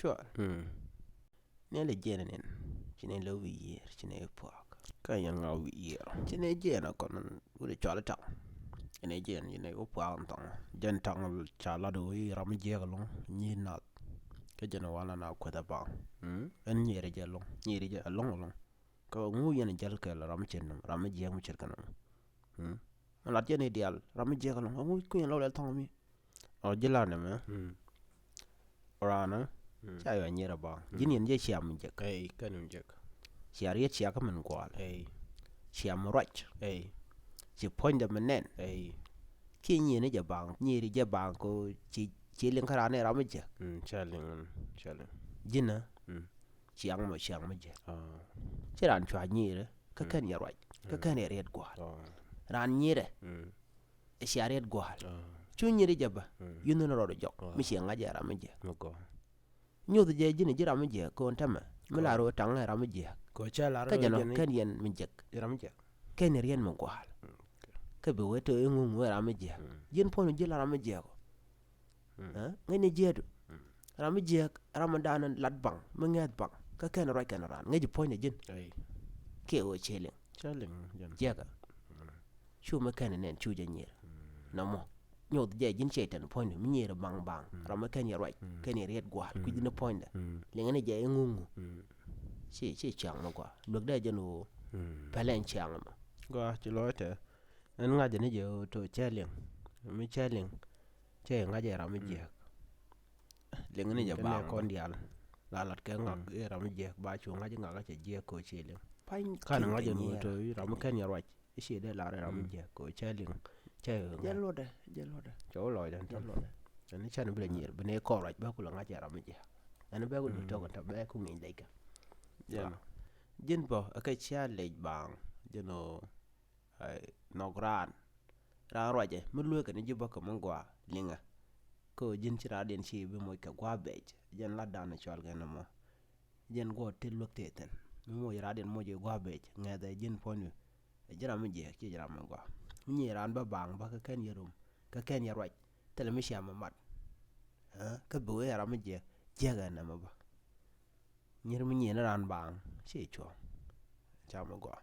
chuol ne le jene nen chine lo wi yer chine puak ka yan nga wi yer chine jene kon uri chuol ta ene jen ne o puak tong jen tang cha la do yi ram je ga long ni na ka jene wala na ko da ba en nyere je long nyere je long ko ngu yen jel ke la ram chen ram je mu cher kana la jene dial ram je ga long ngu ku yen lo le tong mi o jela ne me raan cha yo nyera ba jin yen je chiam je Hey, kanum jek. chiar ye chia ka men kwal Hey, chiam ruac hey, chi point de menen hey. ki nyene je bang nyeri je bang ko chi len kara ne ram je Chaling. jina Mm. chiang ma je Ah. chi ran chwa nyere ka kan ya ruac ka kan ya red gwal Oh. ran nyere Mm. e chia red gwal Ah. chu nyeri je ba Mm. yunu no ro jok Ah. mi chiang ga je ram je Mugo. nyodo je jina je ram je ko ntama mi la ro tang ram je Ko chala ka jano kan yen mi je ram jek. ken rien mo gwal ka be weto ngu ram je jin ponu je ram je ko ngene jedu ram je ramadan lat bang mi ngat bang ka ken ro ken ran ngeji ponu jin Hey. ke o chele Chaling jan. jega chu ma ken nen chu je nyir na mo nyod je jin chetan ponu mi nyir bang bang ram ken ya right ken ya red gwal ku jin ponu le ngene je ngu chi chang ma kwa lok da je no pelen chang ma Go chi loite. En nga jene je to chaling. Mi chaling. Che nga je ram je. le ngene je Kene bang kon dial. La lat ke nga ram je ba chu nga je nga che je ko chaling. pan Kan nga je no nyera to ram ken ya roi. Ishi de la ram je ko chaling. Che nga. jelode Cho lo jan to. Ni chan bile nyir bene ko roi ba ku nga je ram je. ana ba ko to ko ta ba ku ngi dai ka Jan. jin bo aka cha le bang jino ai no gran ra roje mu lu ka ni jibo ko mun gwa linga ko jin ci ra den ci bi moy ka gwa bej jen la dana chol ga mo jen go til lu teten mi mo ra den mo je gwa bej nga da jin ponu jira mi je ki jira mi gwa ni ran ba bang ba ka ken yerum ka ken ya roj tele mi sha ma mat ka bu ya ra mi je ga na ma ba nyir mi ni ran bang ci cho cha ma gwa